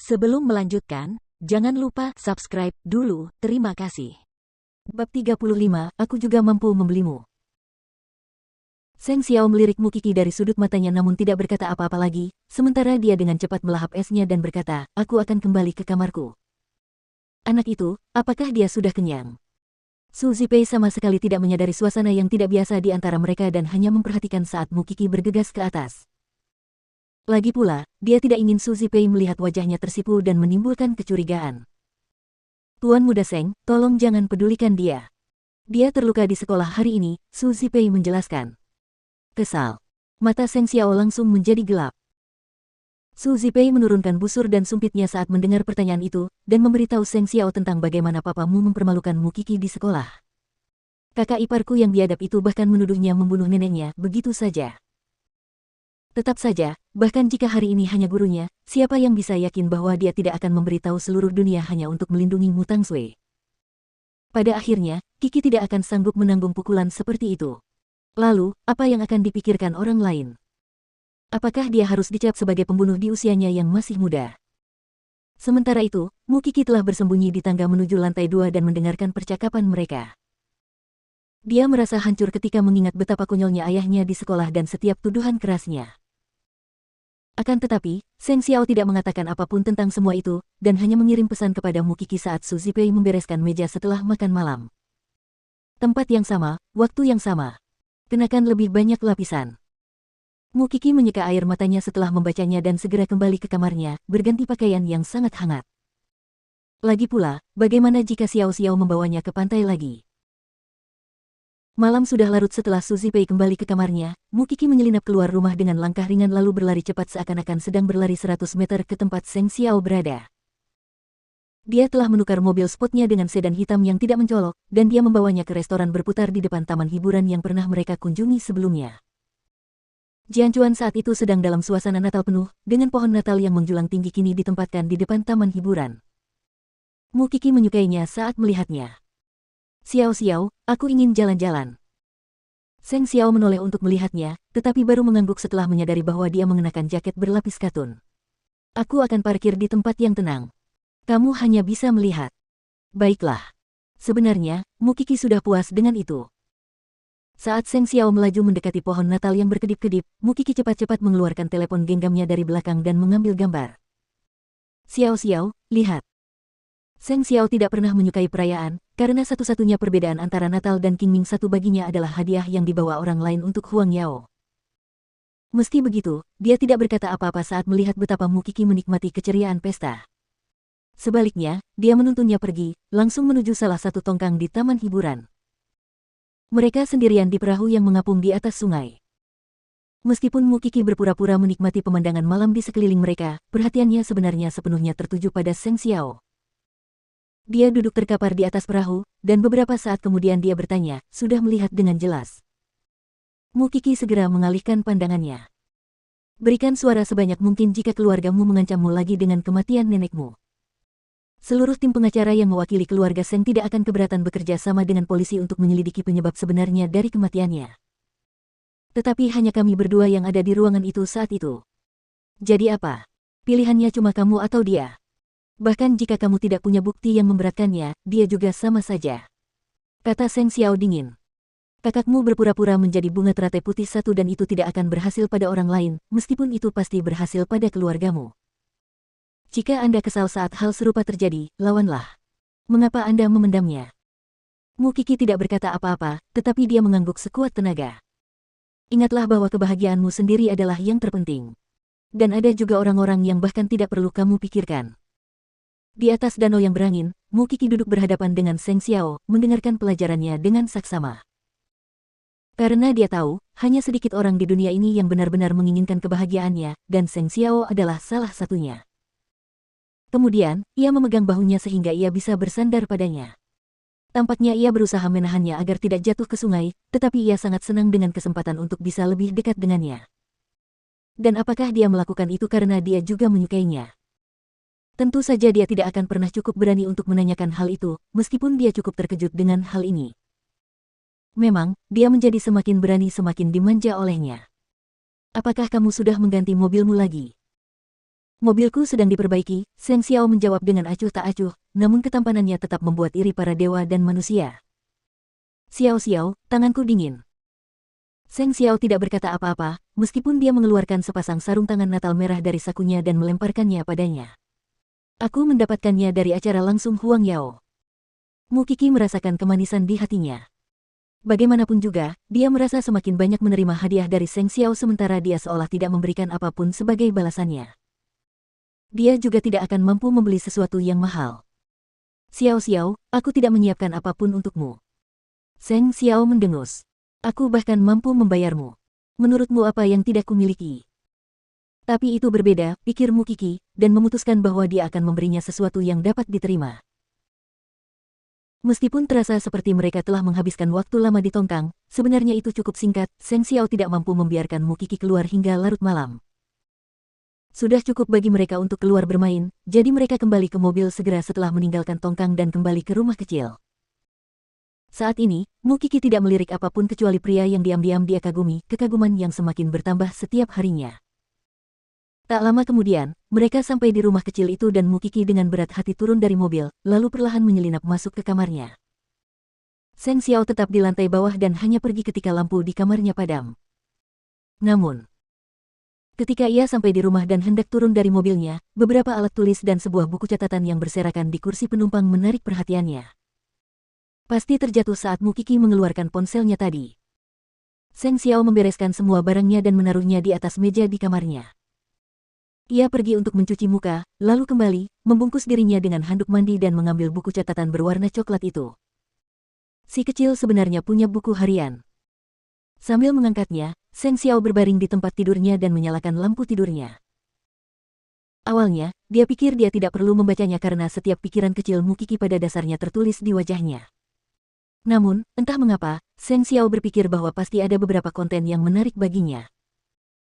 Sebelum melanjutkan, jangan lupa subscribe dulu, terima kasih. Bab 35, aku juga mampu membelimu. Seng Xiao melirik Mu Qi dari sudut matanya namun tidak berkata apa-apa lagi, sementara dia dengan cepat melahap esnya dan berkata, aku akan kembali ke kamarku. Anak itu, apakah dia sudah kenyang? Su Zipei sama sekali tidak menyadari suasana yang tidak biasa di antara mereka dan hanya memperhatikan saat Mu Qi bergegas ke atas. Lagi pula, dia tidak ingin Su Zipei melihat wajahnya tersipu dan menimbulkan kecurigaan. Tuan Muda Seng, tolong jangan pedulikan dia. Dia terluka di sekolah hari ini, Su Zipei menjelaskan. Kesal. Mata Seng Xiao langsung menjadi gelap. Su Zipei menurunkan busur dan sumpitnya saat mendengar pertanyaan itu, dan memberitahu Seng Xiao tentang bagaimana papamu mempermalukan Mu Qi di sekolah. Kakak iparku yang biadab itu bahkan menuduhnya membunuh neneknya, begitu saja. Tetap saja, bahkan jika hari ini hanya gurunya, siapa yang bisa yakin bahwa dia tidak akan memberitahu seluruh dunia hanya untuk melindungi Mu Tangsui. Pada akhirnya, Qi tidak akan sanggup menanggung pukulan seperti itu. Lalu, apa yang akan dipikirkan orang lain? Apakah dia harus dicap sebagai pembunuh di usianya yang masih muda? Sementara itu, Mu Qi telah bersembunyi di tangga menuju lantai 2 dan mendengarkan percakapan mereka. Dia merasa hancur ketika mengingat betapa konyolnya ayahnya di sekolah dan setiap tuduhan kerasnya. Akan tetapi, Seng Xiao tidak mengatakan apapun tentang semua itu, dan hanya mengirim pesan kepada Mu Qi saat Su Zipei membereskan meja setelah makan malam. Tempat yang sama, waktu yang sama. Kenakan lebih banyak lapisan. Mu Qi menyeka air matanya setelah membacanya dan segera kembali ke kamarnya, berganti pakaian yang sangat hangat. Lagi pula, bagaimana jika Xiao Xiao membawanya ke pantai lagi? Malam sudah larut setelah Su Zipei kembali ke kamarnya, Mu Qi menyelinap keluar rumah dengan langkah ringan lalu berlari cepat seakan-akan sedang berlari 100 meter ke tempat Seng Xiao berada. Dia telah menukar mobil sportnya dengan sedan hitam yang tidak mencolok, dan dia membawanya ke restoran berputar di depan taman hiburan yang pernah mereka kunjungi sebelumnya. Jianchuan saat itu sedang dalam suasana Natal penuh, dengan pohon Natal yang menjulang tinggi kini ditempatkan di depan taman hiburan. Mu Qi menyukainya saat melihatnya. Xiao Xiao, aku ingin jalan-jalan. Seng Xiao menoleh untuk melihatnya, tetapi baru mengangguk setelah menyadari bahwa dia mengenakan jaket berlapis katun. Aku akan parkir di tempat yang tenang. Kamu hanya bisa melihat. Baiklah. Sebenarnya, Mu Qi sudah puas dengan itu. Saat Seng Xiao melaju mendekati pohon Natal yang berkedip-kedip, Mu Qi cepat-cepat mengeluarkan telepon genggamnya dari belakang dan mengambil gambar. Xiao Xiao, lihat. Seng Xiao tidak pernah menyukai perayaan, karena satu-satunya perbedaan antara Natal dan Qingming satu baginya adalah hadiah yang dibawa orang lain untuk Huang Yao. Meski begitu, dia tidak berkata apa-apa saat melihat betapa Mu Qi menikmati keceriaan pesta. Sebaliknya, dia menuntunnya pergi, langsung menuju salah satu tongkang di taman hiburan. Mereka sendirian di perahu yang mengapung di atas sungai. Meskipun Mu Qi berpura-pura menikmati pemandangan malam di sekeliling mereka, perhatiannya sebenarnya sepenuhnya tertuju pada Seng Xiao. Dia duduk terkapar di atas perahu, dan beberapa saat kemudian dia bertanya, sudah melihat dengan jelas. Mu Qi segera mengalihkan pandangannya. Berikan suara sebanyak mungkin jika keluargamu mengancammu lagi dengan kematian nenekmu. Seluruh tim pengacara yang mewakili keluarga Seng tidak akan keberatan bekerja sama dengan polisi untuk menyelidiki penyebab sebenarnya dari kematiannya. Tetapi hanya kami berdua yang ada di ruangan itu saat itu. Jadi apa? Pilihannya cuma kamu atau dia? Bahkan jika kamu tidak punya bukti yang memberatkannya, dia juga sama saja. Kata Seng Xiao dingin. Kakakmu berpura-pura menjadi bunga teratai putih satu dan itu tidak akan berhasil pada orang lain, meskipun itu pasti berhasil pada keluargamu. Jika Anda kesal saat hal serupa terjadi, lawanlah. Mengapa Anda memendamnya? Mu Qi tidak berkata apa-apa, tetapi dia mengangguk sekuat tenaga. Ingatlah bahwa kebahagiaanmu sendiri adalah yang terpenting. Dan ada juga orang-orang yang bahkan tidak perlu kamu pikirkan. Di atas danau yang berangin, Mu Qi duduk berhadapan dengan Seng Xiao, mendengarkan pelajarannya dengan saksama. Karena dia tahu, hanya sedikit orang di dunia ini yang benar-benar menginginkan kebahagiaannya, dan Seng Xiao adalah salah satunya. Kemudian, ia memegang bahunya sehingga ia bisa bersandar padanya. Tampaknya ia berusaha menahannya agar tidak jatuh ke sungai, tetapi ia sangat senang dengan kesempatan untuk bisa lebih dekat dengannya. Dan apakah dia melakukan itu karena dia juga menyukainya? Tentu saja dia tidak akan pernah cukup berani untuk menanyakan hal itu, meskipun dia cukup terkejut dengan hal ini. Memang, dia menjadi semakin berani semakin dimanja olehnya. Apakah kamu sudah mengganti mobilmu lagi? Mobilku sedang diperbaiki, Seng Xiao menjawab dengan acuh tak acuh, namun ketampanannya tetap membuat iri para dewa dan manusia. Xiao Xiao, tanganku dingin. Seng Xiao tidak berkata apa-apa, meskipun dia mengeluarkan sepasang sarung tangan Natal merah dari sakunya dan melemparkannya padanya. Aku mendapatkannya dari acara langsung Huang Yao. Mu Qi merasakan kemanisan di hatinya. Bagaimanapun juga, dia merasa semakin banyak menerima hadiah dari Seng Xiao sementara dia seolah tidak memberikan apapun sebagai balasannya. Dia juga tidak akan mampu membeli sesuatu yang mahal. Xiao Xiao, aku tidak menyiapkan apapun untukmu. Seng Xiao mendengus. Aku bahkan mampu membayarmu. Menurutmu apa yang tidak kumiliki? Tapi itu berbeda, pikir Mu Qi, dan memutuskan bahwa dia akan memberinya sesuatu yang dapat diterima. Meskipun terasa seperti mereka telah menghabiskan waktu lama di tongkang, sebenarnya itu cukup singkat, Seng Xiao tidak mampu membiarkan Mu Qi keluar hingga larut malam. Sudah cukup bagi mereka untuk keluar bermain, jadi mereka kembali ke mobil segera setelah meninggalkan tongkang dan kembali ke rumah kecil. Saat ini, Mu Qi tidak melirik apapun kecuali pria yang diam-diam dia kagumi, kekaguman yang semakin bertambah setiap harinya. Tak lama kemudian, mereka sampai di rumah kecil itu dan Mu Qi dengan berat hati turun dari mobil, lalu perlahan menyelinap masuk ke kamarnya. Seng Xiao tetap di lantai bawah dan hanya pergi ketika lampu di kamarnya padam. Namun, ketika ia sampai di rumah dan hendak turun dari mobilnya, beberapa alat tulis dan sebuah buku catatan yang berserakan di kursi penumpang menarik perhatiannya. Pasti terjatuh saat Mu Qi mengeluarkan ponselnya tadi. Seng Xiao membereskan semua barangnya dan menaruhnya di atas meja di kamarnya. Ia pergi untuk mencuci muka, lalu kembali, membungkus dirinya dengan handuk mandi dan mengambil buku catatan berwarna coklat itu. Si kecil sebenarnya punya buku harian. Sambil mengangkatnya, Seng Xiao berbaring di tempat tidurnya dan menyalakan lampu tidurnya. Awalnya, dia pikir dia tidak perlu membacanya karena setiap pikiran kecil Mu Qi pada dasarnya tertulis di wajahnya. Namun, entah mengapa, Seng Xiao berpikir bahwa pasti ada beberapa konten yang menarik baginya.